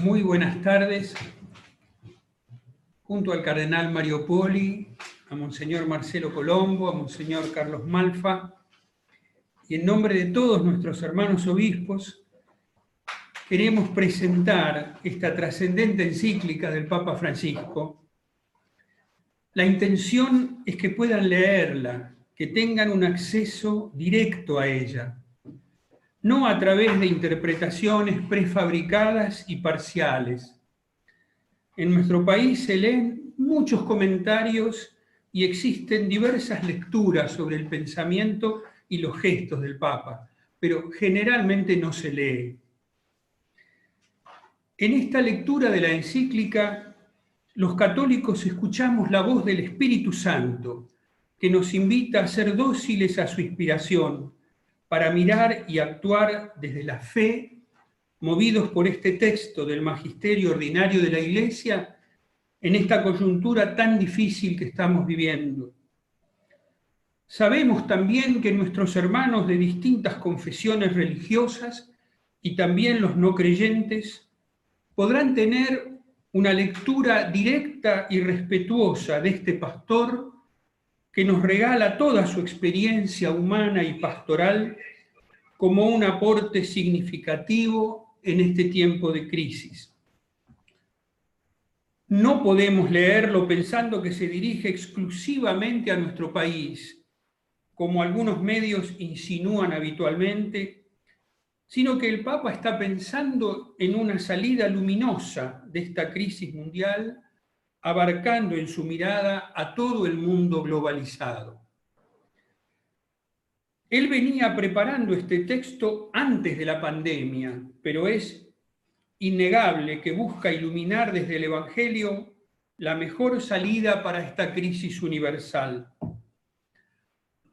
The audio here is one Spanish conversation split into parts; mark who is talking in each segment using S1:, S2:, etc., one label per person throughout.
S1: Muy buenas tardes. Junto al cardenal Mario Poli, a Monseñor Marcelo Colombo, a Monseñor Carlos Malfa, y en nombre de todos nuestros hermanos obispos, queremos presentar esta trascendente encíclica del Papa Francisco. La intención es que puedan leerla, que tengan un acceso directo a ella, no a través de interpretaciones prefabricadas y parciales. En nuestro país se leen muchos comentarios y existen diversas lecturas sobre el pensamiento y los gestos del Papa, pero generalmente no se lee. En esta lectura de la encíclica, los católicos escuchamos la voz del Espíritu Santo, que nos invita a ser dóciles a su inspiración, para mirar y actuar desde la fe, movidos por este texto del Magisterio Ordinario de la Iglesia, en esta coyuntura tan difícil que estamos viviendo. Sabemos también que nuestros hermanos de distintas confesiones religiosas y también los no creyentes podrán tener una lectura directa y respetuosa de este pastor que nos regala toda su experiencia humana y pastoral como un aporte significativo en este tiempo de crisis. No podemos leerlo pensando que se dirige exclusivamente a nuestro país, como algunos medios insinúan habitualmente, sino que el Papa está pensando en una salida luminosa de esta crisis mundial, abarcando en su mirada a todo el mundo globalizado. Él venía preparando este texto antes de la pandemia, pero es innegable que busca iluminar desde el Evangelio la mejor salida para esta crisis universal.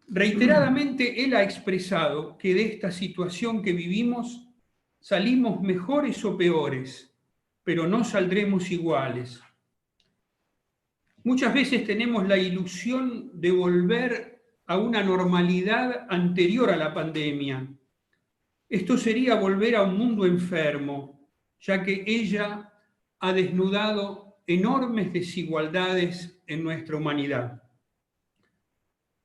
S1: Reiteradamente él ha expresado que de esta situación que vivimos salimos mejores o peores, pero no saldremos iguales. Muchas veces tenemos la ilusión de volver a una normalidad anterior a la pandemia. Esto sería volver a un mundo enfermo, ya que ella ha desnudado enormes desigualdades en nuestra humanidad.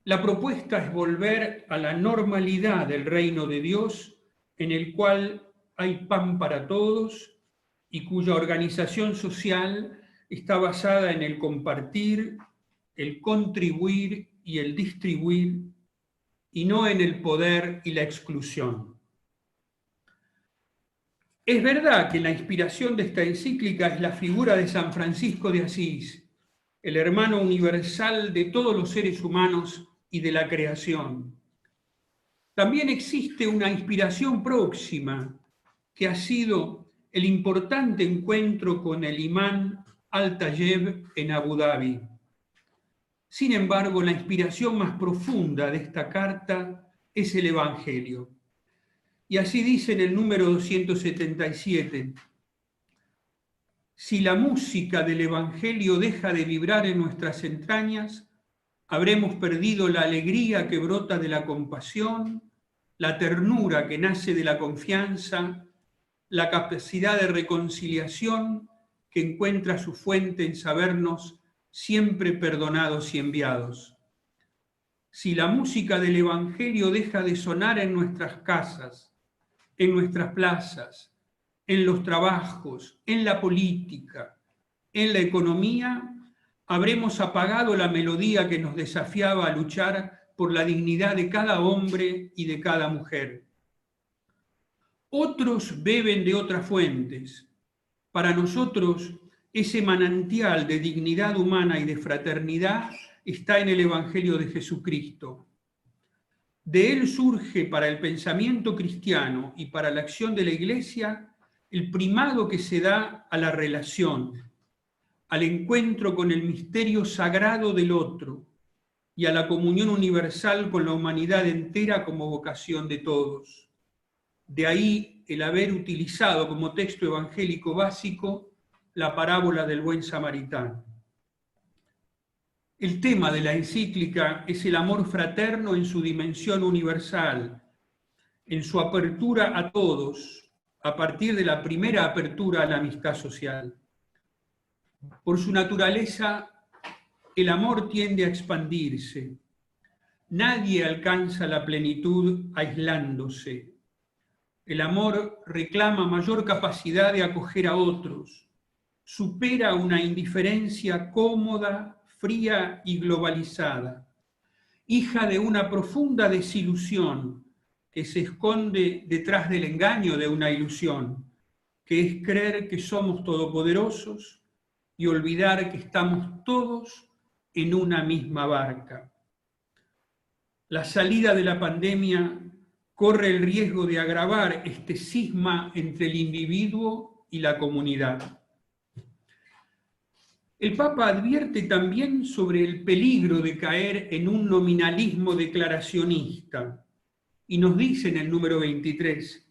S1: La propuesta es volver a la normalidad del reino de Dios, en el cual hay pan para todos y cuya organización social está basada en el compartir, el contribuir y el distribuir, y no en el poder y la exclusión. Es verdad que la inspiración de esta encíclica es la figura de San Francisco de Asís, el hermano universal de todos los seres humanos y de la creación. También existe una inspiración próxima, que ha sido el importante encuentro con el imán Al-Tayeb en Abu Dhabi. Sin embargo, la inspiración más profunda de esta carta es el Evangelio. Y así dice en el número 277, si la música del Evangelio deja de vibrar en nuestras entrañas, habremos perdido la alegría que brota de la compasión, la ternura que nace de la confianza, la capacidad de reconciliación que encuentra su fuente en sabernos siempre perdonados y enviados. Si la música del Evangelio deja de sonar en nuestras casas, en nuestras plazas, en los trabajos, en la política, en la economía, habremos apagado la melodía que nos desafiaba a luchar por la dignidad de cada hombre y de cada mujer. Otros beben de otras fuentes. Para nosotros, ese manantial de dignidad humana y de fraternidad está en el Evangelio de Jesucristo. De él surge para el pensamiento cristiano y para la acción de la Iglesia el primado que se da a la relación, al encuentro con el misterio sagrado del otro y a la comunión universal con la humanidad entera como vocación de todos. De ahí el haber utilizado como texto evangélico básico la parábola del buen samaritano. El tema de la encíclica es el amor fraterno en su dimensión universal, en su apertura a todos, a partir de la primera apertura a la amistad social. Por su naturaleza, el amor tiende a expandirse. Nadie alcanza la plenitud aislándose. El amor reclama mayor capacidad de acoger a otros, supera una indiferencia cómoda, fría y globalizada, hija de una profunda desilusión que se esconde detrás del engaño de una ilusión, que es creer que somos todopoderosos y olvidar que estamos todos en una misma barca. La salida de la pandemia corre el riesgo de agravar este cisma entre el individuo y la comunidad. El Papa advierte también sobre el peligro de caer en un nominalismo declaracionista y nos dice en el número 23,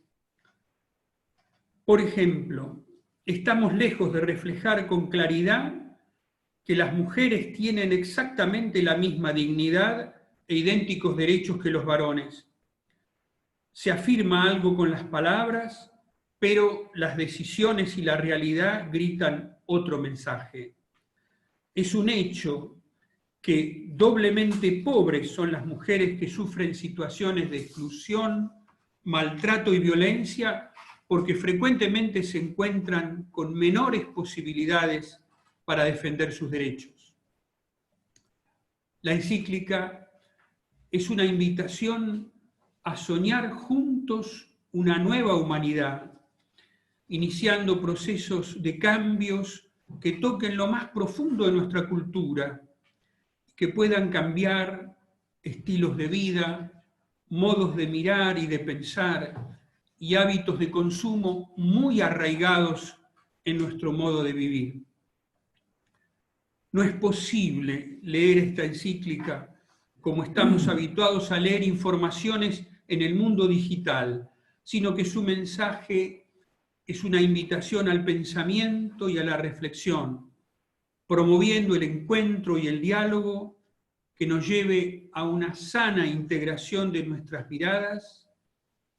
S1: por ejemplo, estamos lejos de reflejar con claridad que las mujeres tienen exactamente la misma dignidad e idénticos derechos que los varones. Se afirma algo con las palabras, pero las decisiones y la realidad gritan otro mensaje. Es un hecho que doblemente pobres son las mujeres que sufren situaciones de exclusión, maltrato y violencia, porque frecuentemente se encuentran con menores posibilidades para defender sus derechos. La encíclica es una invitación a soñar juntos una nueva humanidad, iniciando procesos de cambios que toquen lo más profundo de nuestra cultura, que puedan cambiar estilos de vida, modos de mirar y de pensar y hábitos de consumo muy arraigados en nuestro modo de vivir. No es posible leer esta encíclica como estamos habituados a leer informaciones en el mundo digital, sino que su mensaje es una invitación al pensamiento y a la reflexión, promoviendo el encuentro y el diálogo que nos lleve a una sana integración de nuestras miradas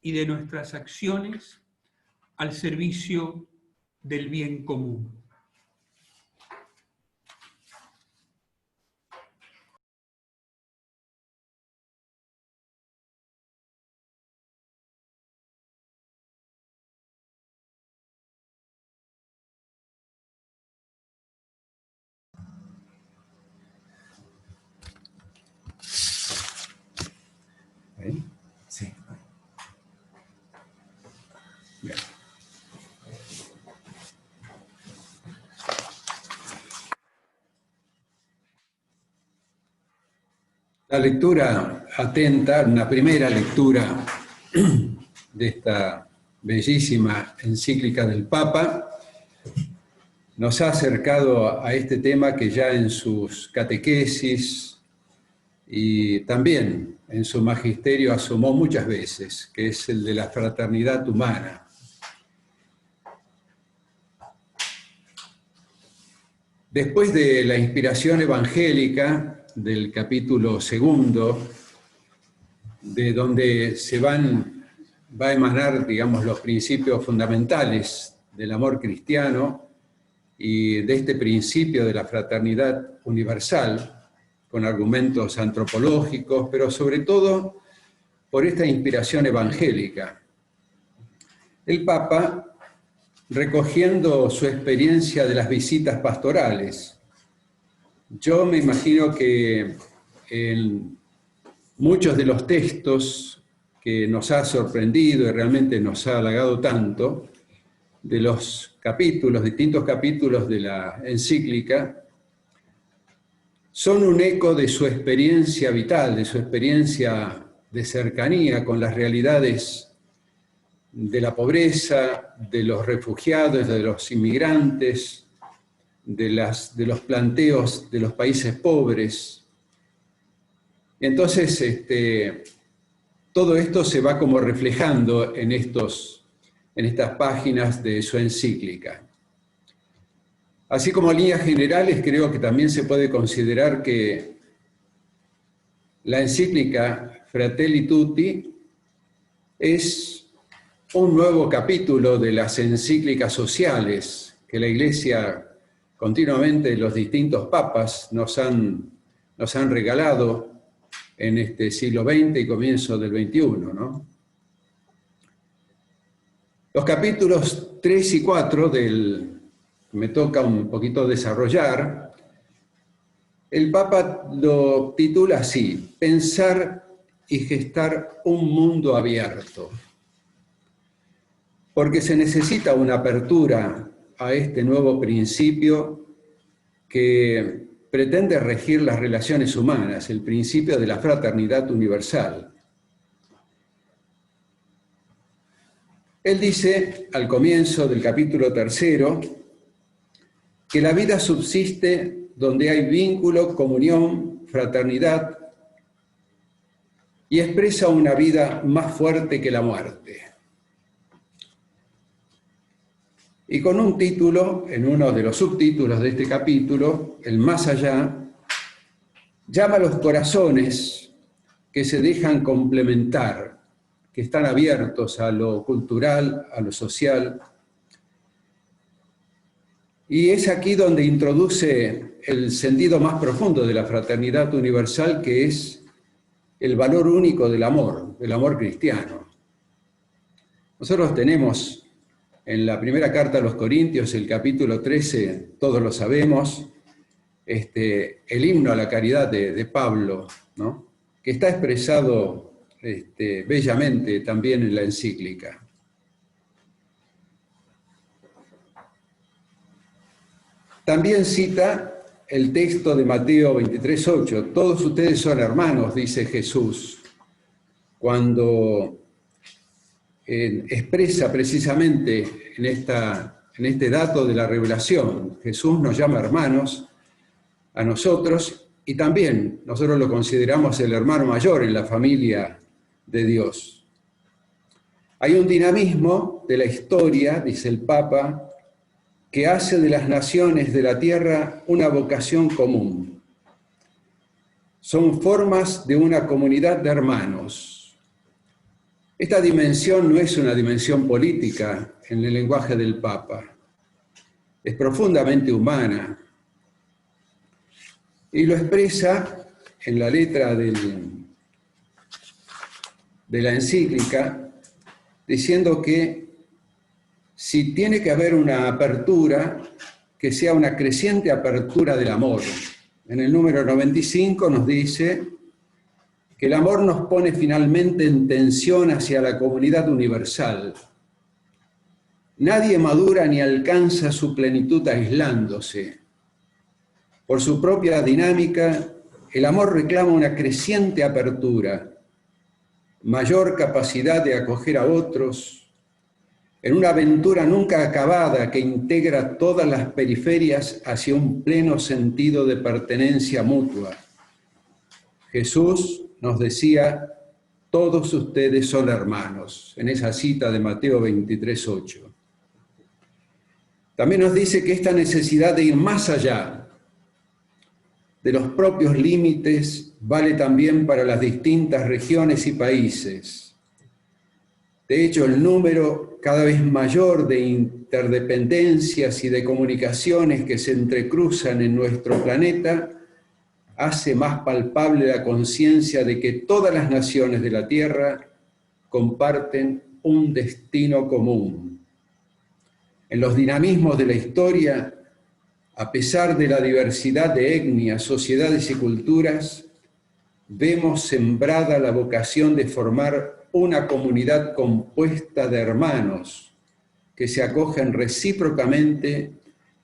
S1: y de nuestras acciones al servicio del bien común.
S2: Sí. Bien. La lectura atenta, una primera lectura de esta bellísima encíclica del Papa, nos ha acercado a este tema que ya en sus catequesis y también en su magisterio asomó muchas veces, que es el de la fraternidad humana. Después de la inspiración evangélica del capítulo 2, de donde va a emanar, digamos, los principios fundamentales del amor cristiano y de este principio de la fraternidad universal, con argumentos antropológicos, pero sobre todo por esta inspiración evangélica. El Papa, recogiendo su experiencia de las visitas pastorales, yo me imagino que en muchos de los textos que nos ha sorprendido y realmente nos ha halagado tanto, de los capítulos, distintos capítulos de la encíclica, son un eco de su experiencia vital, de su experiencia de cercanía con las realidades de la pobreza, de los refugiados, de los inmigrantes, de los planteos de los países pobres. Entonces, todo esto se va como reflejando en estas páginas de su encíclica. Así como líneas generales, creo que también se puede considerar que la encíclica Fratelli Tutti es un nuevo capítulo de las encíclicas sociales que la Iglesia continuamente, los distintos papas nos han regalado en este siglo XX y comienzo del XXI, ¿no? Los capítulos 3 y 4 me toca un poquito desarrollar, el Papa lo titula así: Pensar y gestar un mundo abierto. Porque se necesita una apertura a este nuevo principio que pretende regir las relaciones humanas, el principio de la fraternidad universal. Él dice, al comienzo del capítulo 3, que la vida subsiste donde hay vínculo, comunión, fraternidad, y expresa una vida más fuerte que la muerte. Y con un título, en uno de los subtítulos de este capítulo, el más allá, llama a los corazones que se dejan complementar, que están abiertos a lo cultural, a lo social. Y es aquí donde introduce el sentido más profundo de la fraternidad universal, que es el valor único del amor cristiano. Nosotros tenemos en la primera carta a los Corintios, el capítulo 13, todos lo sabemos, el himno a la caridad de Pablo, ¿no? Que está expresado bellamente también en la encíclica. También cita el texto de Mateo 23:8, todos ustedes son hermanos, dice Jesús, cuando expresa precisamente en este dato de la revelación. Jesús nos llama hermanos a nosotros y también nosotros lo consideramos el hermano mayor en la familia de Dios. Hay un dinamismo de la historia, dice el Papa, que hace de las naciones de la tierra una vocación común. Son formas de una comunidad de hermanos. Esta dimensión no es una dimensión política en el lenguaje del Papa, es profundamente humana y lo expresa en la letra de la encíclica, diciendo que si tiene que haber una apertura, que sea una creciente apertura del amor. En el número 95 nos dice que el amor nos pone finalmente en tensión hacia la comunidad universal. Nadie madura ni alcanza su plenitud aislándose. Por su propia dinámica, el amor reclama una creciente apertura, mayor capacidad de acoger a otros, en una aventura nunca acabada que integra todas las periferias hacia un pleno sentido de pertenencia mutua. Jesús nos decía, todos ustedes son hermanos, en esa cita de Mateo 23:8. También nos dice que esta necesidad de ir más allá de los propios límites vale también para las distintas regiones y países. De hecho, el número cada vez mayor de interdependencias y de comunicaciones que se entrecruzan en nuestro planeta hace más palpable la conciencia de que todas las naciones de la Tierra comparten un destino común. En los dinamismos de la historia, a pesar de la diversidad de etnias, sociedades y culturas, vemos sembrada la vocación de formar una comunidad compuesta de hermanos que se acogen recíprocamente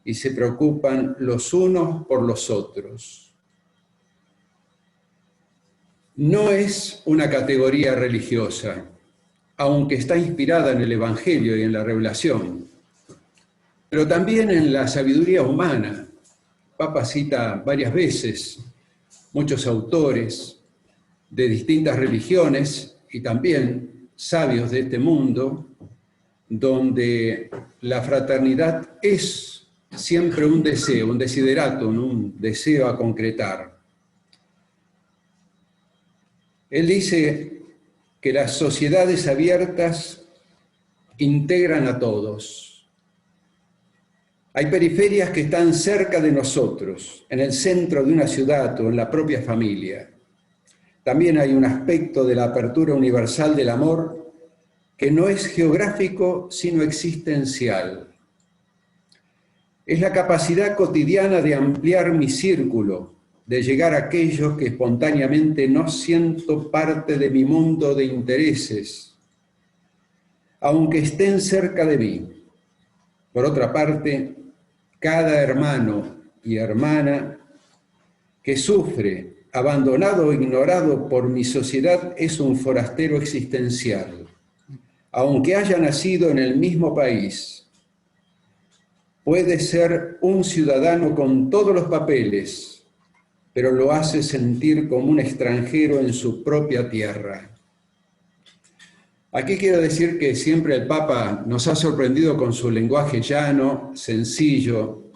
S2: y se preocupan los unos por los otros. No es una categoría religiosa, aunque está inspirada en el Evangelio y en la revelación, pero también en la sabiduría humana. El Papa cita varias veces muchos autores de distintas religiones y también sabios de este mundo, donde la fraternidad es siempre un deseo, un desideratum, un deseo a concretar. Él dice que las sociedades abiertas integran a todos. Hay periferias que están cerca de nosotros, en el centro de una ciudad o en la propia familia. También hay un aspecto de la apertura universal del amor que no es geográfico, sino existencial. Es la capacidad cotidiana de ampliar mi círculo, de llegar a aquellos que espontáneamente no siento parte de mi mundo de intereses, aunque estén cerca de mí. Por otra parte, cada hermano y hermana que sufre, abandonado o ignorado por mi sociedad, es un forastero existencial, aunque haya nacido en el mismo país. Puede ser un ciudadano con todos los papeles, pero lo hace sentir como un extranjero en su propia tierra. Aquí quiero decir que siempre el Papa nos ha sorprendido con su lenguaje llano, sencillo,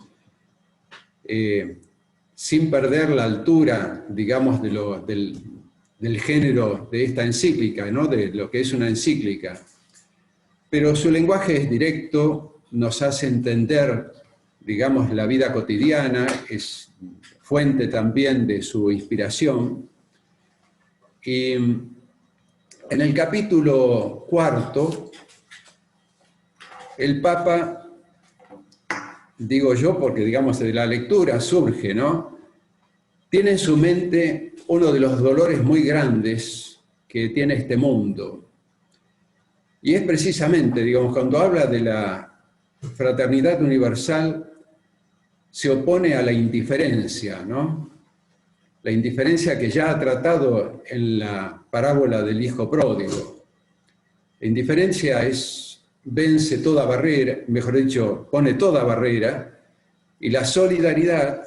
S2: sin perder la altura, digamos, del género de esta encíclica, ¿no? De lo que es una encíclica. Pero su lenguaje es directo, nos hace entender, digamos, la vida cotidiana, es fuente también de su inspiración. Y en el capítulo 4, el Papa, digo yo porque, digamos, de la lectura surge, ¿no? Tiene en su mente uno de los dolores muy grandes que tiene este mundo. Y es precisamente, digamos, cuando habla de la fraternidad universal, se opone a la indiferencia, ¿no? La indiferencia que ya ha tratado en la parábola del hijo pródigo. La indiferencia vence toda barrera, mejor dicho, pone toda barrera, y la solidaridad,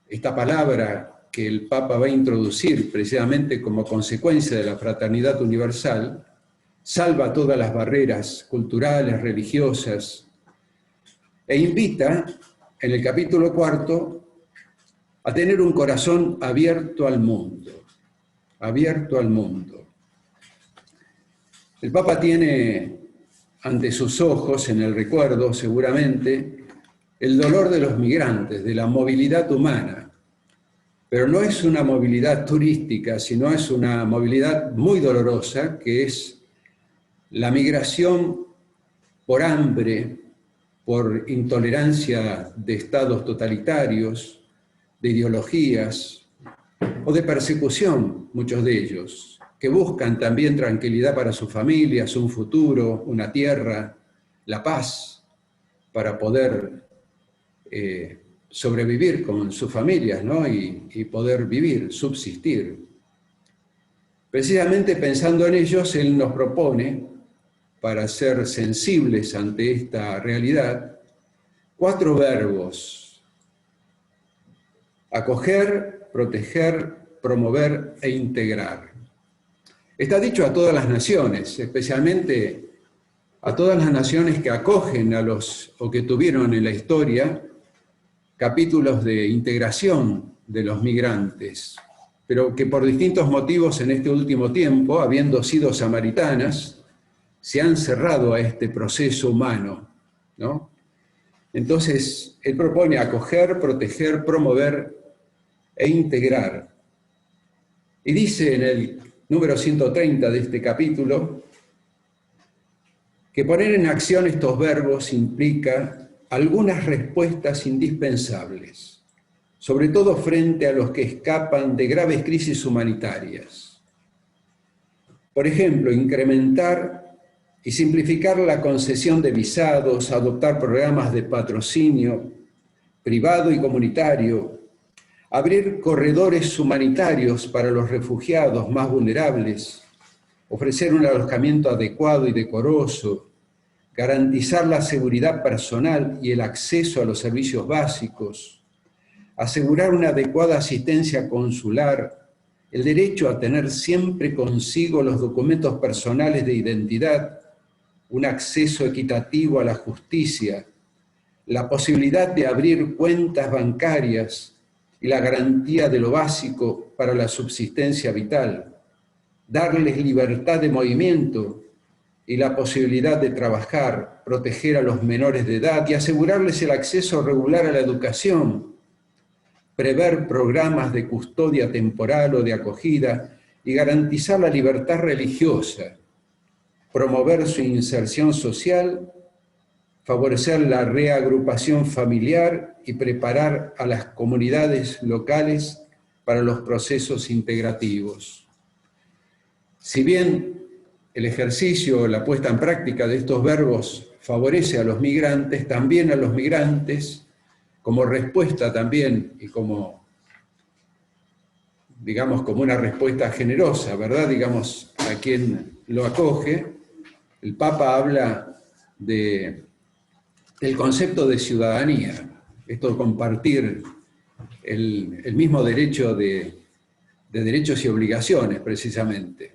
S2: esta palabra que el Papa va a introducir precisamente como consecuencia de la fraternidad universal, salva todas las barreras culturales, religiosas, e invita, en el capítulo 4, a tener un corazón abierto al mundo, abierto al mundo. El Papa tiene ante sus ojos, en el recuerdo seguramente, el dolor de los migrantes, de la movilidad humana, pero no es una movilidad turística, sino es una movilidad muy dolorosa, que es la migración por hambre, por intolerancia de estados totalitarios, de ideologías o de persecución, muchos de ellos, que buscan también tranquilidad para sus familias, un futuro, una tierra, la paz, para poder sobrevivir con sus familias, ¿no? y poder vivir, subsistir. Precisamente pensando en ellos, él nos propone, para ser sensibles ante esta realidad, 4 verbos: acoger, proteger, promover e integrar. Está dicho a todas las naciones, especialmente a todas las naciones que acogen o que tuvieron en la historia capítulos de integración de los migrantes, pero que por distintos motivos en este último tiempo, habiendo sido samaritanas, se han cerrado a este proceso humano, ¿no? Entonces, él propone acoger, proteger, promover e integrar. Y dice en el número 130 de este capítulo que poner en acción estos verbos implica algunas respuestas indispensables, sobre todo frente a los que escapan de graves crisis humanitarias. Por ejemplo, incrementar y simplificar la concesión de visados, adoptar programas de patrocinio privado y comunitario, abrir corredores humanitarios para los refugiados más vulnerables, ofrecer un alojamiento adecuado y decoroso, garantizar la seguridad personal y el acceso a los servicios básicos, asegurar una adecuada asistencia consular, el derecho a tener siempre consigo los documentos personales de identidad, un acceso equitativo a la justicia, la posibilidad de abrir cuentas bancarias y la garantía de lo básico para la subsistencia vital, darles libertad de movimiento y la posibilidad de trabajar, proteger a los menores de edad y asegurarles el acceso regular a la educación, prever programas de custodia temporal o de acogida y garantizar la libertad religiosa, promover su inserción social, favorecer la reagrupación familiar y preparar a las comunidades locales para los procesos integrativos. Si bien el ejercicio o la puesta en práctica de estos verbos favorece a los migrantes, también a los migrantes, como respuesta también y como, digamos, como una respuesta generosa, ¿verdad? Digamos, a quien lo acoge, el Papa habla del concepto de ciudadanía, esto de compartir el mismo derecho de derechos y obligaciones, precisamente.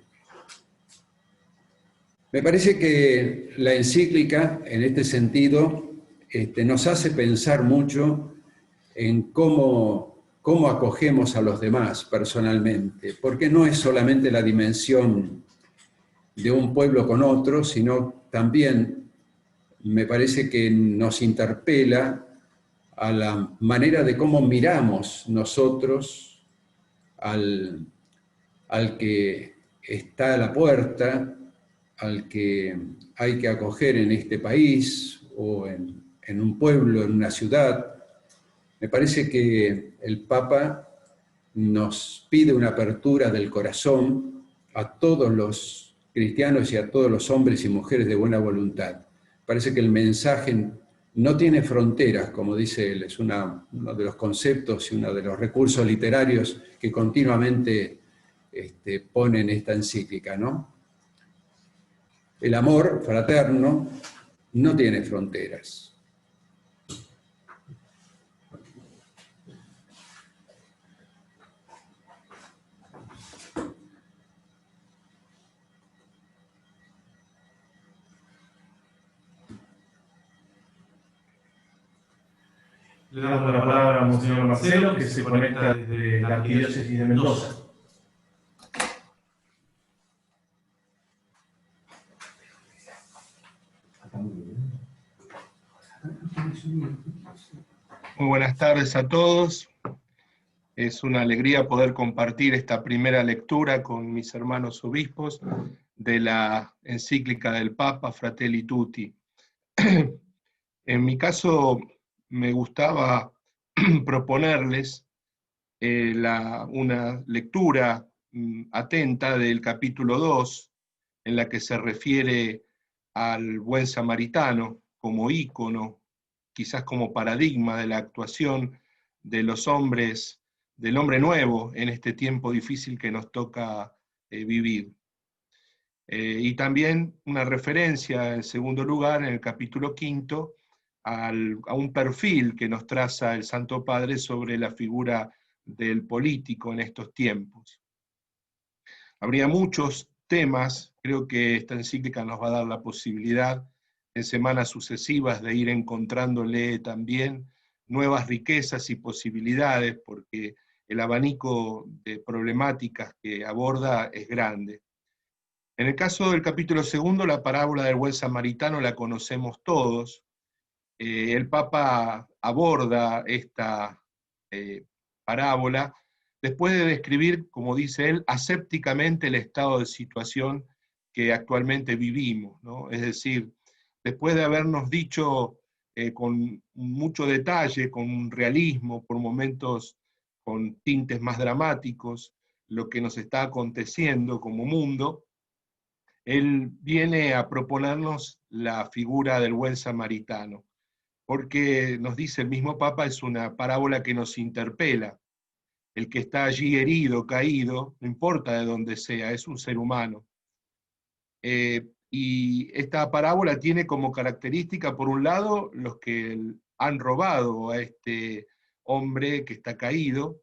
S2: Me parece que la encíclica, en este sentido, nos hace pensar mucho en cómo acogemos a los demás personalmente, porque no es solamente la dimensión de un pueblo con otro, sino también me parece que nos interpela a la manera de cómo miramos nosotros al que está a la puerta, al que hay que acoger en este país o en un pueblo, en una ciudad. Me parece que el Papa nos pide una apertura del corazón a todos los cristianos y a todos los hombres y mujeres de buena voluntad. Parece que el mensaje no tiene fronteras, como dice él, es uno de los conceptos y uno de los recursos literarios que continuamente pone en esta encíclica, ¿no? El amor fraterno no tiene fronteras.
S3: Le damos la palabra a Monseñor Marcelo, que se conecta desde la Arquidiócesis de Mendoza.
S4: Muy buenas tardes a todos. Es una alegría poder compartir esta primera lectura con mis hermanos obispos de la encíclica del Papa Fratelli Tutti. En mi caso, me gustaba proponerles una lectura atenta del capítulo 2, en la que se refiere al buen samaritano como ícono, quizás como paradigma de la actuación de los hombres, del hombre nuevo en este tiempo difícil que nos toca vivir. Y también una referencia, en segundo lugar, en el capítulo 5, a un perfil que nos traza el Santo Padre sobre la figura del político en estos tiempos. Habría muchos temas, creo que esta encíclica nos va a dar la posibilidad en semanas sucesivas de ir encontrándole también nuevas riquezas y posibilidades, porque el abanico de problemáticas que aborda es grande. En el caso del capítulo 2, la parábola del buen samaritano la conocemos todos. El Papa aborda esta parábola después de describir, como dice él, asépticamente el estado de situación que actualmente vivimos, ¿no? Es decir, después de habernos dicho con mucho detalle, con un realismo, por momentos con tintes más dramáticos, lo que nos está aconteciendo como mundo, él viene a proponernos la figura del buen samaritano, porque nos dice el mismo Papa, es una parábola que nos interpela. El que está allí herido, caído, no importa de dónde sea, es un ser humano. Y esta parábola tiene como característica, por un lado, los que han robado a este hombre que está caído,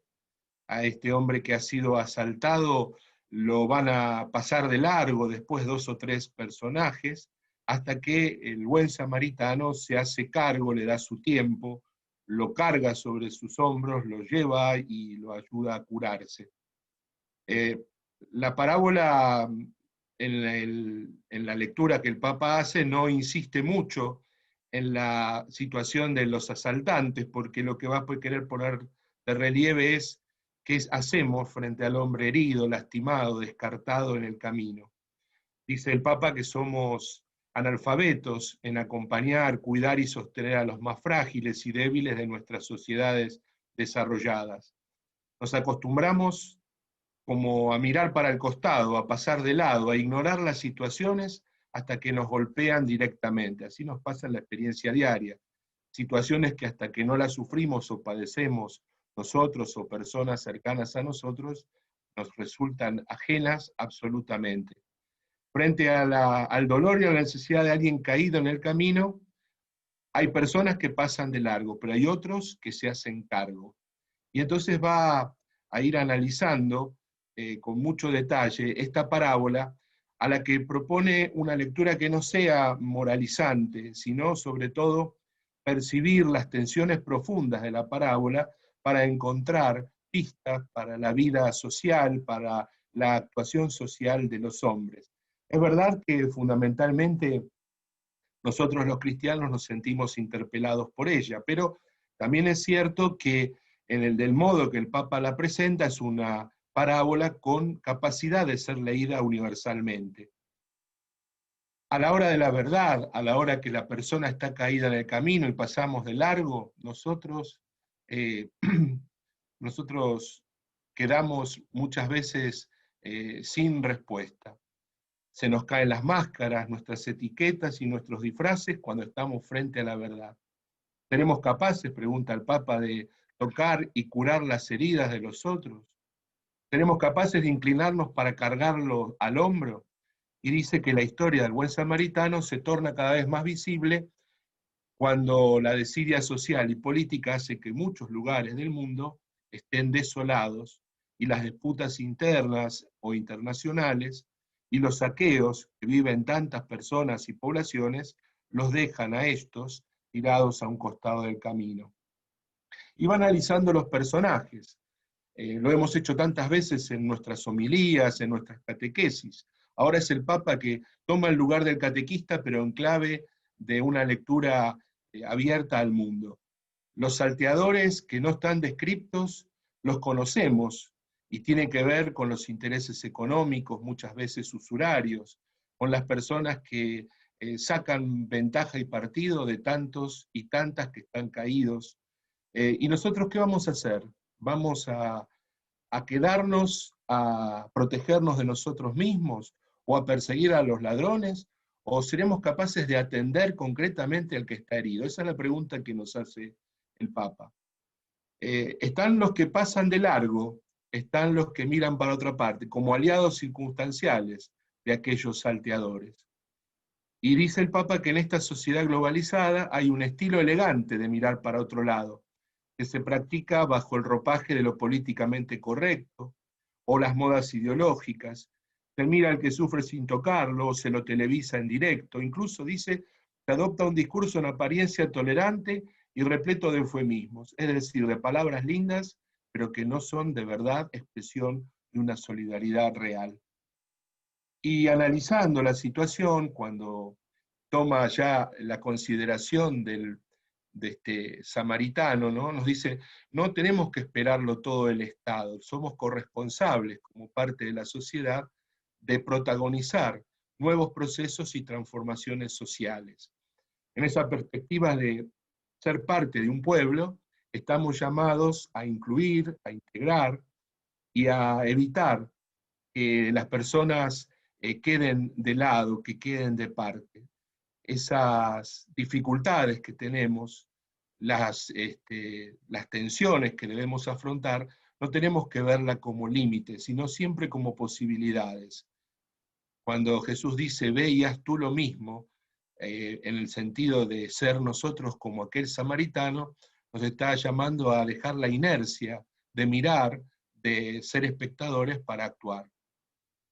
S4: a este hombre que ha sido asaltado, lo van a pasar de largo después 2 o 3 personajes, hasta que el buen samaritano se hace cargo, le da su tiempo, lo carga sobre sus hombros, lo lleva y lo ayuda a curarse. La parábola en la lectura que el Papa hace no insiste mucho en la situación de los asaltantes, porque lo que va a querer poner de relieve es qué hacemos frente al hombre herido, lastimado, descartado en el camino. Dice el Papa que somos analfabetos en acompañar, cuidar y sostener a los más frágiles y débiles de nuestras sociedades desarrolladas. Nos acostumbramos como a mirar para el costado, a pasar de lado, a ignorar las situaciones hasta que nos golpean directamente. Así nos pasa en la experiencia diaria. Situaciones que hasta que no las sufrimos o padecemos nosotros o personas cercanas a nosotros, nos resultan ajenas absolutamente. Frente al dolor y a la necesidad de alguien caído en el camino, hay personas que pasan de largo, pero hay otros que se hacen cargo. Y entonces va a ir analizando con mucho detalle esta parábola, a la que propone una lectura que no sea moralizante, sino sobre todo percibir las tensiones profundas de la parábola para encontrar pistas para la vida social, para la actuación social de los hombres. Es verdad que fundamentalmente nosotros los cristianos nos sentimos interpelados por ella, pero también es cierto que en el del modo que el Papa la presenta es una parábola con capacidad de ser leída universalmente. A la hora de la verdad, a la hora que la persona está caída en el camino y pasamos de largo, nosotros quedamos muchas veces sin respuesta. Se nos caen las máscaras, nuestras etiquetas y nuestros disfraces cuando estamos frente a la verdad. ¿Seremos capaces, pregunta el Papa, de tocar y curar las heridas de los otros? ¿Seremos capaces de inclinarnos para cargarlo al hombro? Y dice que la historia del buen samaritano se torna cada vez más visible cuando la desidia social y política hace que muchos lugares del mundo estén desolados y las disputas internas o internacionales y los saqueos que viven tantas personas y poblaciones los dejan a estos tirados a un costado del camino. Y va analizando los personajes. Lo hemos hecho tantas veces en nuestras homilías, en nuestras catequesis. Ahora es el Papa que toma el lugar del catequista, pero en clave de una lectura abierta al mundo. Los salteadores que no están descriptos los conocemos y tienen que ver con los intereses económicos, muchas veces usurarios, con las personas que sacan ventaja y partido de tantos y tantas que están caídos. ¿Y nosotros qué vamos a hacer? ¿Vamos a quedarnos, a protegernos de nosotros mismos o a perseguir a los ladrones? ¿O seremos capaces de atender concretamente al que está herido? Esa es la pregunta que nos hace el Papa. Están los que pasan de largo, están los que miran para otra parte, como aliados circunstanciales de aquellos salteadores. Y dice el Papa que en esta sociedad globalizada hay un estilo elegante de mirar para otro lado, que se practica bajo el ropaje de lo políticamente correcto, o las modas ideológicas. Se mira al que sufre sin tocarlo, o se lo televisa en directo. Incluso dice, se adopta un discurso en apariencia tolerante y repleto de eufemismos, es decir, de palabras lindas, pero que no son de verdad expresión de una solidaridad real. Y analizando la situación, cuando toma ya la consideración de este samaritano, ¿no? Nos dice, no tenemos que esperarlo todo el Estado, somos corresponsables como parte de la sociedad de protagonizar nuevos procesos y transformaciones sociales. En esa perspectiva de ser parte de un pueblo, estamos llamados a incluir, a integrar y a evitar que las personas queden de lado, que queden de parte. Esas dificultades que tenemos, las tensiones que debemos afrontar, no tenemos que verla como límites, sino siempre como posibilidades. Cuando Jesús dice, ve y haz tú lo mismo, en el sentido de ser nosotros como aquel samaritano, nos está llamando a dejar la inercia de mirar, de ser espectadores para actuar.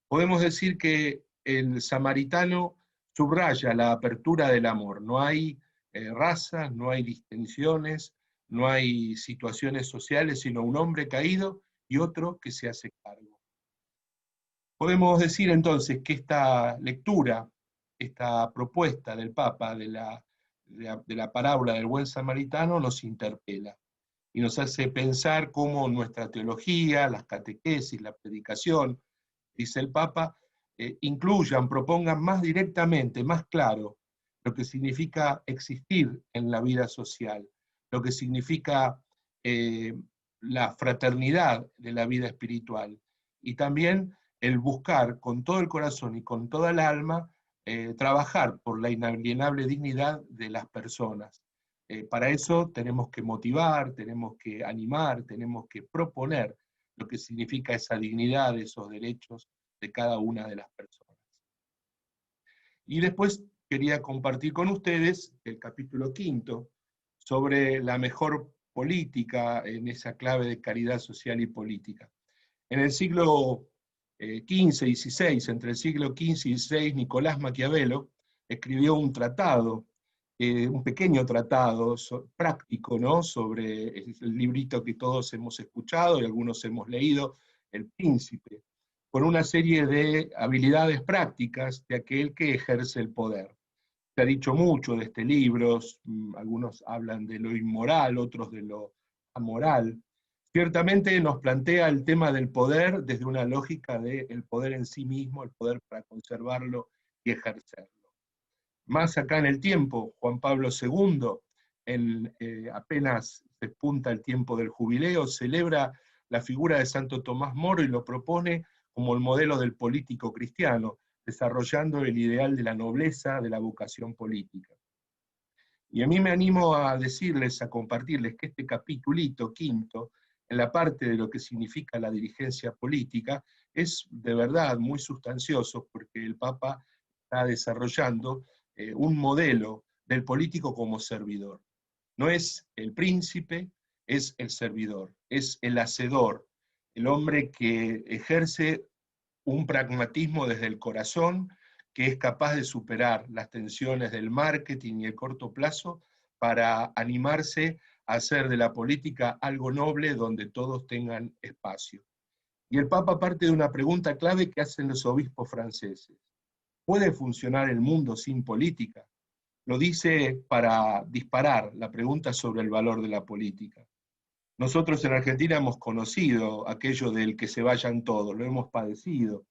S4: Podemos decir que el samaritano subraya la apertura del amor. No hay razas, no hay distinciones, no hay situaciones sociales, sino un hombre caído y otro que se hace cargo. Podemos decir entonces que esta lectura, esta propuesta del Papa de la parábola del buen samaritano nos interpela y nos hace pensar cómo nuestra teología, las catequesis, la predicación, dice el Papa, incluyan, propongan más directamente, más claro, lo que significa existir en la vida social, lo que significa la fraternidad de la vida espiritual, y también el buscar con todo el corazón y con toda el alma trabajar por la inalienable dignidad de las personas. Para eso tenemos que motivar, tenemos que animar, tenemos que proponer lo que significa esa dignidad, esos derechos de cada una de las personas. Y después quería compartir con ustedes el capítulo 5 sobre la mejor política en esa clave de caridad social y política. En el siglo XV y XVI, entre el siglo XV y XVI, Nicolás Maquiavelo escribió un tratado, un pequeño tratado práctico, ¿no?, sobre el librito que todos hemos escuchado y algunos hemos leído, El Príncipe, con una serie de habilidades prácticas de aquel que ejerce el poder. Se ha dicho mucho de este libro, algunos hablan de lo inmoral, otros de lo amoral. Ciertamente nos plantea el tema del poder desde una lógica del poder en sí mismo, el poder para conservarlo y ejercerlo. Más acá en el tiempo, Juan Pablo II, apenas se punta el tiempo del jubileo, celebra la figura de Santo Tomás Moro y lo propone como el modelo del político cristiano, desarrollando el ideal de la nobleza de la vocación política. Y a mí me animo a decirles, a compartirles que este capitulito quinto, en la parte de lo que significa la dirigencia política, es de verdad muy sustancioso, porque el Papa está desarrollando un modelo del político como servidor. No es el príncipe, es el servidor, es el hacedor, el hombre que ejerce un pragmatismo desde el corazón, que es capaz de superar las tensiones del marketing y el corto plazo para animarse a hacer de la política algo noble donde todos tengan espacio. Y el Papa parte de una pregunta clave que hacen los obispos franceses. ¿Puede funcionar el mundo sin política? Lo dice para disparar la pregunta sobre el valor de la política. Nosotros en Argentina hemos conocido aquello del que se vayan todos, lo hemos padecido.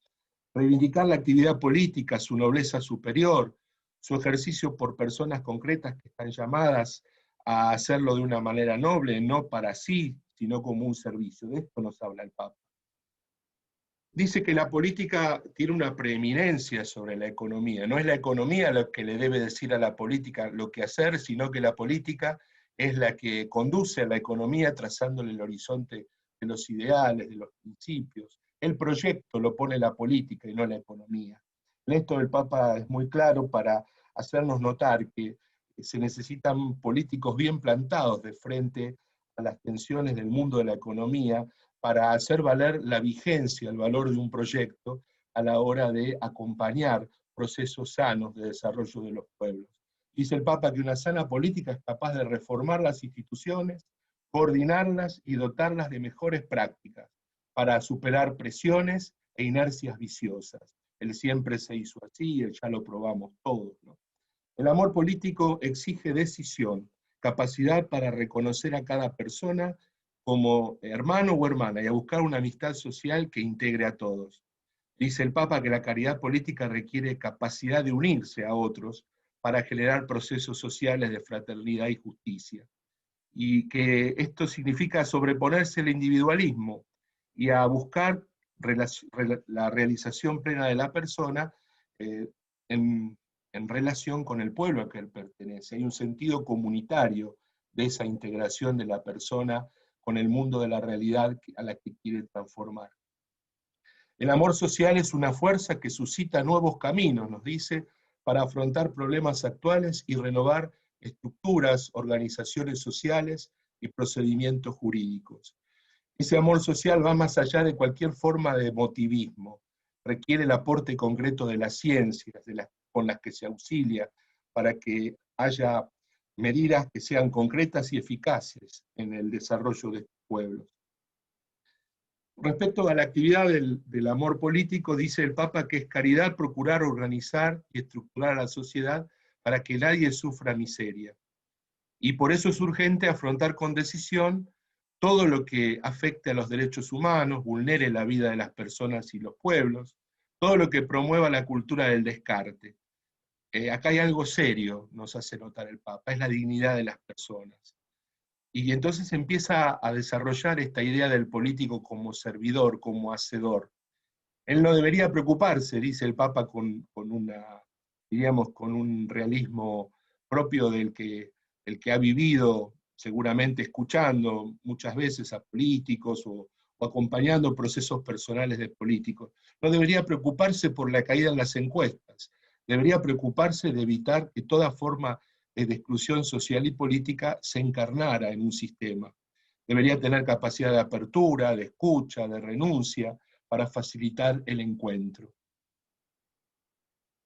S4: Reivindicar la actividad política, su nobleza superior, su ejercicio por personas concretas que están llamadas a hacerlo de una manera noble, no para sí, sino como un servicio. De esto nos habla el Papa. Dice que la política tiene una preeminencia sobre la economía. No es la economía lo que le debe decir a la política lo que hacer, sino que la política es la que conduce a la economía trazándole el horizonte de los ideales, de los principios. El proyecto lo pone la política y no la economía. En esto el Papa es muy claro para hacernos notar que se necesitan políticos bien plantados de frente a las tensiones del mundo de la economía, para hacer valer la vigencia, el valor de un proyecto a la hora de acompañar procesos sanos de desarrollo de los pueblos. Dice el Papa que una sana política es capaz de reformar las instituciones, coordinarlas y dotarlas de mejores prácticas para superar presiones e inercias viciosas. El siempre se hizo así, el ya lo probamos todos, ¿no? El amor político exige decisión, capacidad para reconocer a cada persona como hermano o hermana y a buscar una amistad social que integre a todos. Dice el Papa que la caridad política requiere capacidad de unirse a otros para generar procesos sociales de fraternidad y justicia. Y que esto significa sobreponerse al individualismo y a buscar la realización plena de la persona en relación con el pueblo al que él pertenece. Hay un sentido comunitario de esa integración de la persona con el mundo de la realidad a la que quiere transformar. El amor social es una fuerza que suscita nuevos caminos, nos dice, para afrontar problemas actuales y renovar estructuras, organizaciones sociales y procedimientos jurídicos. Ese amor social va más allá de cualquier forma de emotivismo, requiere el aporte concreto de las ciencias con las que se auxilia para que haya medidas que sean concretas y eficaces en el desarrollo de estos pueblos. Respecto a la actividad del amor político, dice el Papa que es caridad procurar organizar y estructurar a la sociedad para que nadie sufra miseria. Y por eso es urgente afrontar con decisión todo lo que afecte a los derechos humanos, vulnere la vida de las personas y los pueblos, todo lo que promueva la cultura del descarte. Acá hay algo serio, nos hace notar el Papa, es la dignidad de las personas. Y entonces empieza a desarrollar esta idea del político como servidor, como hacedor. Él no debería preocuparse, dice el Papa, con un realismo propio el que ha vivido, seguramente escuchando muchas veces a políticos o acompañando procesos personales de políticos. No debería preocuparse por la caída en las encuestas, debería preocuparse de evitar que toda forma de exclusión social y política se encarnara en un sistema. Debería tener capacidad de apertura, de escucha, de renuncia, para facilitar el encuentro.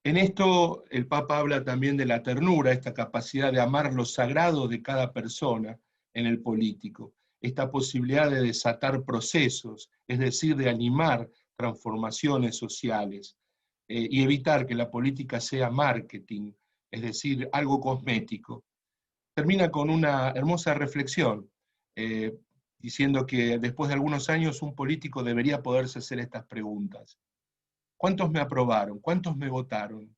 S4: En esto el Papa habla también de la ternura, esta capacidad de amar lo sagrado de cada persona en el político, esta posibilidad de desatar procesos, es decir, de animar transformaciones sociales y evitar que la política sea marketing, es decir, algo cosmético. Termina con una hermosa reflexión, diciendo que después de algunos años un político debería poderse hacer estas preguntas. ¿Cuántos me aprobaron? ¿Cuántos me votaron?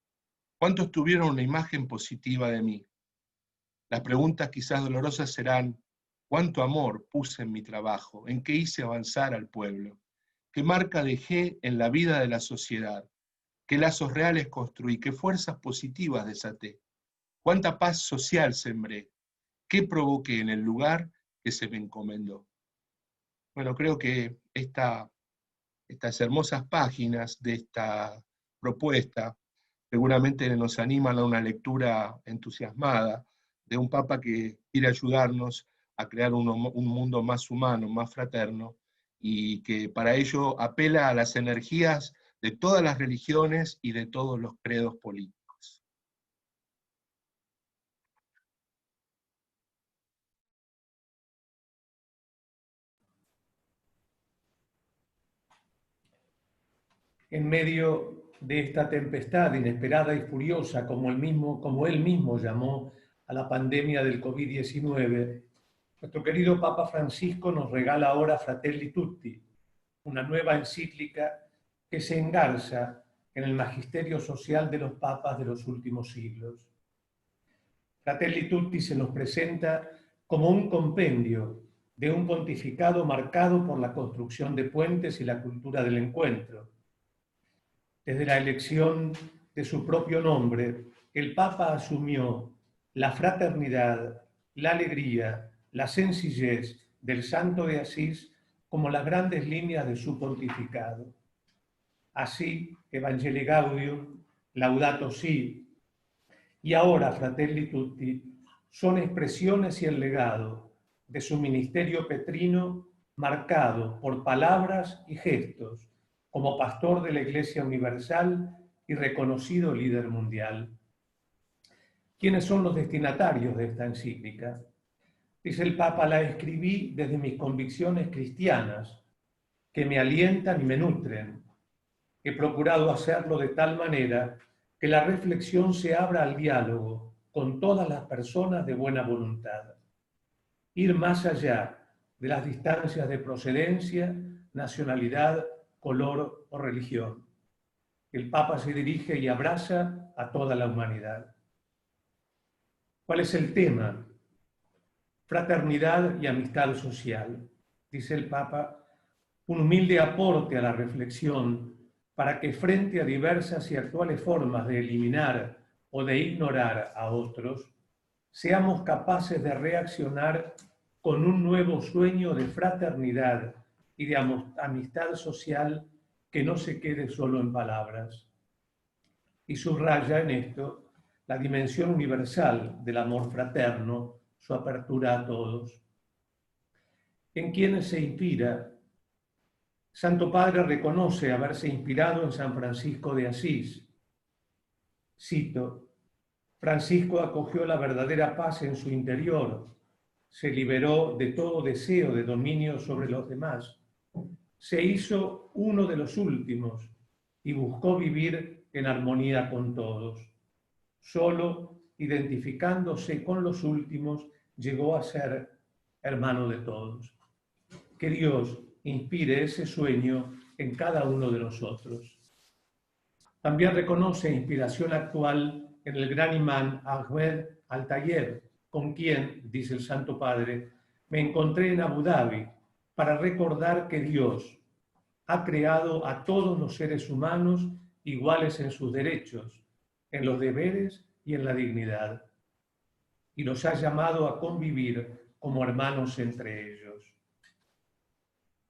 S4: ¿Cuántos tuvieron una imagen positiva de mí? Las preguntas quizás dolorosas serán, ¿cuánto amor puse en mi trabajo? ¿En qué hice avanzar al pueblo? ¿Qué marca dejé en la vida de la sociedad? ¿Qué lazos reales construí? ¿Qué fuerzas positivas desaté? ¿Cuánta paz social sembré? ¿Qué provoqué en el lugar que se me encomendó? Bueno, creo que estas hermosas páginas de esta propuesta seguramente nos animan a una lectura entusiasmada de un Papa que quiere ayudarnos a crear un mundo más humano, más fraterno, y que para ello apela a las energías de todas las religiones y de todos los credos políticos.
S5: En medio de esta tempestad inesperada y furiosa, como él mismo llamó a la pandemia del COVID-19, nuestro querido Papa Francisco nos regala ahora Fratelli Tutti, una nueva encíclica que se engarza en el magisterio social de los papas de los últimos siglos. Fratelli Tutti se nos presenta como un compendio de un pontificado marcado por la construcción de puentes y la cultura del encuentro. Desde la elección de su propio nombre, el Papa asumió la fraternidad, la alegría, la sencillez del Santo de Asís como las grandes líneas de su pontificado. Así, Evangelii Gaudium, Laudato Si, y ahora Fratelli Tutti son expresiones y el legado de su ministerio petrino marcado por palabras y gestos como pastor de la Iglesia Universal y reconocido líder mundial. ¿Quiénes son los destinatarios de esta encíclica? Dice el Papa, la escribí desde mis convicciones cristianas, que me alientan y me nutren. He procurado hacerlo de tal manera que la reflexión se abra al diálogo con todas las personas de buena voluntad. Ir más allá de las distancias de procedencia, nacionalidad, color o religión. El Papa se dirige y abraza a toda la humanidad. ¿Cuál es el tema? Fraternidad y amistad social. Dice el Papa, un humilde aporte a la reflexión para que frente a diversas y actuales formas de eliminar o de ignorar a otros, seamos capaces de reaccionar con un nuevo sueño de fraternidad y de amistad social que no se quede solo en palabras. Y subraya en esto la dimensión universal del amor fraterno, su apertura a todos. ¿En quiénes se inspira? Santo Padre reconoce haberse inspirado en San Francisco de Asís. Cito, Francisco acogió la verdadera paz en su interior, se liberó de todo deseo de dominio sobre los demás, se hizo uno de los últimos y buscó vivir en armonía con todos. Solo identificándose con los últimos, llegó a ser hermano de todos. Que Dios inspire ese sueño en cada uno de nosotros. También reconoce inspiración actual en el gran imán Ahmed Al-Tayeb, con quien, dice el Santo Padre, me encontré en Abu Dhabi para recordar que Dios ha creado a todos los seres humanos iguales en sus derechos, en los deberes y en la dignidad, y los ha llamado a convivir como hermanos entre ellos.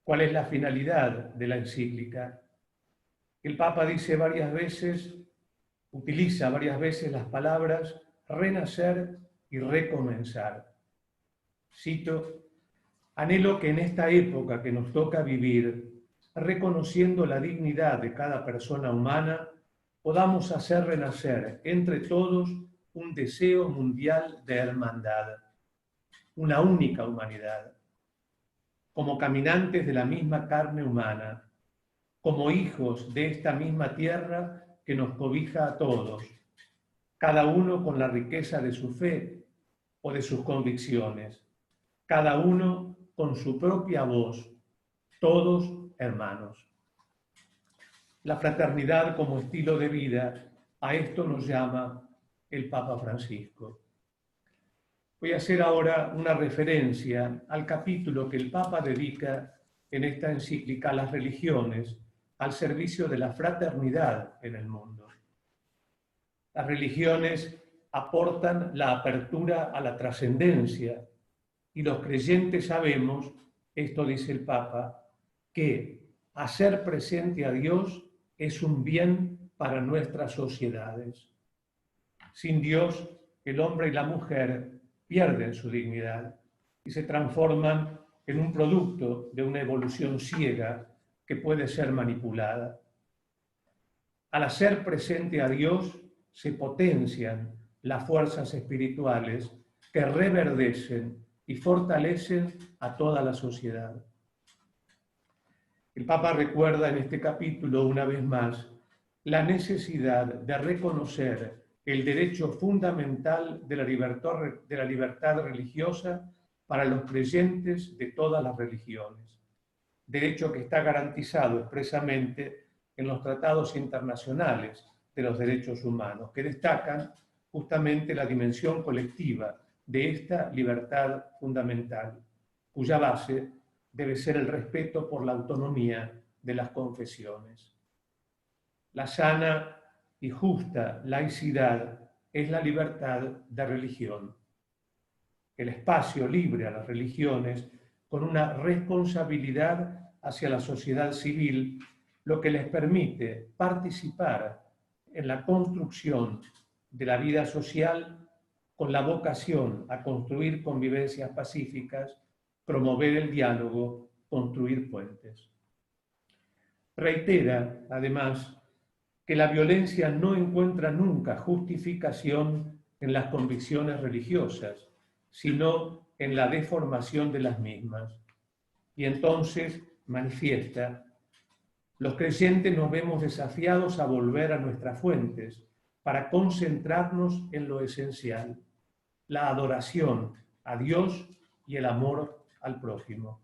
S5: ¿Cuál es la finalidad de la encíclica? El Papa dice varias veces, utiliza varias veces las palabras renacer y recomenzar. Cito: anhelo que en esta época que nos toca vivir, reconociendo la dignidad de cada persona humana, podamos hacer renacer entre todos un deseo mundial de hermandad, una única humanidad, como caminantes de la misma carne humana, como hijos de esta misma tierra que nos cobija a todos, cada uno con la riqueza de su fe o de sus convicciones, cada uno con su propia voz, todos hermanos. La fraternidad como estilo de vida, a esto nos llama el Papa Francisco. Voy a hacer ahora una referencia al capítulo que el Papa dedica en esta encíclica a las religiones, al servicio de la fraternidad en el mundo. Las religiones aportan la apertura a la trascendencia y los creyentes sabemos, esto dice el Papa, que hacer presente a Dios es un bien para nuestras sociedades. Sin Dios, el hombre y la mujer pierden su dignidad y se transforman en un producto de una evolución ciega que puede ser manipulada. Al hacer presente a Dios, se potencian las fuerzas espirituales que reverdecen y fortalecen a toda la sociedad. El Papa recuerda en este capítulo, una vez más, la necesidad de reconocer el derecho fundamental de la libertad religiosa para los creyentes de todas las religiones, derecho que está garantizado expresamente en los tratados internacionales de los derechos humanos, que destacan justamente la dimensión colectiva de esta libertad fundamental, cuya base debe ser el respeto por la autonomía de las confesiones. La sana y justa laicidad es la libertad de religión, el espacio libre a las religiones con una responsabilidad hacia la sociedad civil, lo que les permite participar en la construcción de la vida social con la vocación a construir convivencias pacíficas, promover el diálogo, construir puentes. Reitera, además, que la violencia no encuentra nunca justificación en las convicciones religiosas, sino en la deformación de las mismas. Y entonces manifiesta: los creyentes nos vemos desafiados a volver a nuestras fuentes para concentrarnos en lo esencial, la adoración a Dios y el amor al prójimo,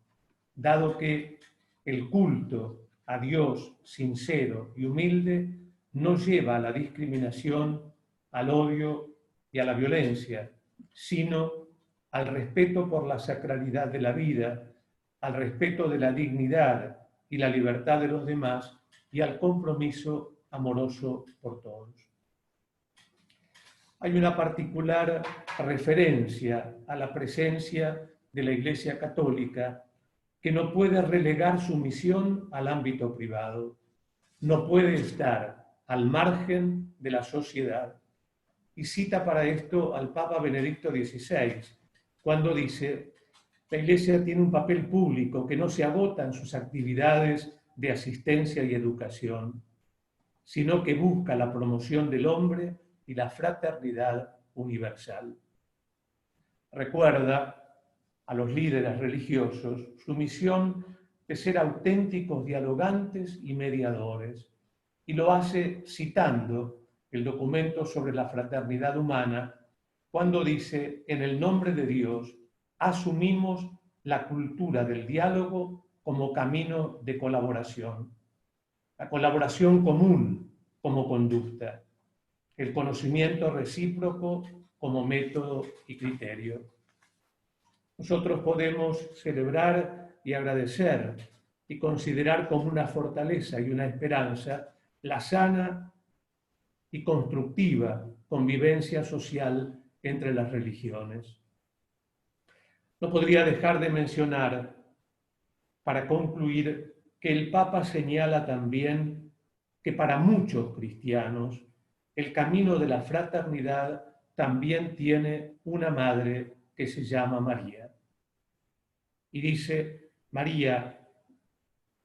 S5: dado que el culto a Dios sincero y humilde no lleva a la discriminación, al odio y a la violencia, sino al respeto por la sacralidad de la vida, al respeto de la dignidad y la libertad de los demás y al compromiso amoroso por todos. Hay una particular referencia a la presencia de la Iglesia Católica que no puede relegar su misión al ámbito privado, no puede estar al margen de la sociedad. Y cita para esto al Papa Benedicto XVI, cuando dice: la Iglesia tiene un papel público que no se agota en sus actividades de asistencia y educación, sino que busca la promoción del hombre y la fraternidad universal. Recuerda a los líderes religiosos su misión de ser auténticos dialogantes y mediadores, y lo hace citando el documento sobre la fraternidad humana, cuando dice: en el nombre de Dios asumimos la cultura del diálogo como camino de colaboración, la colaboración común como conducta, el conocimiento recíproco como método y criterio. Nosotros podemos celebrar y agradecer y considerar como una fortaleza y una esperanza la sana y constructiva convivencia social entre las religiones. No podría dejar de mencionar, para concluir, que el Papa señala también que para muchos cristianos el camino de la fraternidad también tiene una madre que se llama María. Y dice: María,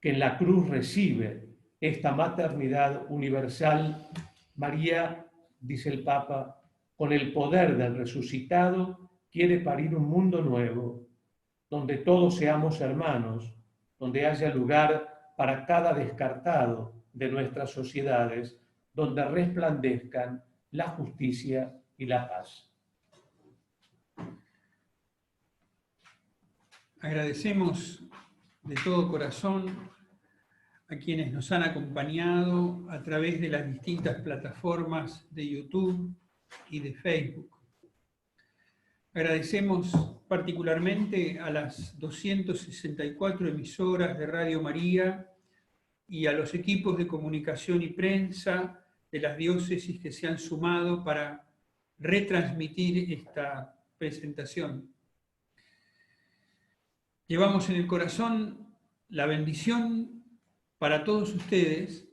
S5: que en la cruz recibe esta maternidad universal, María, dice el Papa, con el poder del resucitado, quiere parir un mundo nuevo, donde todos seamos hermanos, donde haya lugar para cada descartado de nuestras sociedades, donde resplandezcan la justicia y la paz.
S1: Agradecemos de todo corazón a quienes nos han acompañado a través de las distintas plataformas de YouTube y de Facebook. Agradecemos particularmente a las 264 emisoras de Radio María y a los equipos de comunicación y prensa de las diócesis que se han sumado para retransmitir esta presentación. Llevamos en el corazón la bendición para todos ustedes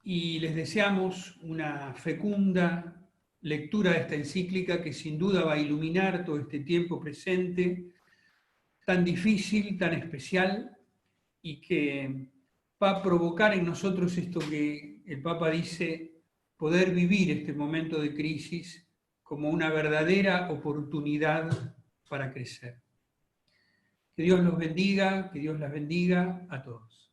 S1: y les deseamos una fecunda lectura de esta encíclica que sin duda va a iluminar todo este tiempo presente, tan difícil, tan especial, y que va a provocar en nosotros esto que el Papa dice: poder vivir este momento de crisis como una verdadera oportunidad para crecer. Que Dios los bendiga, que Dios las bendiga a todos.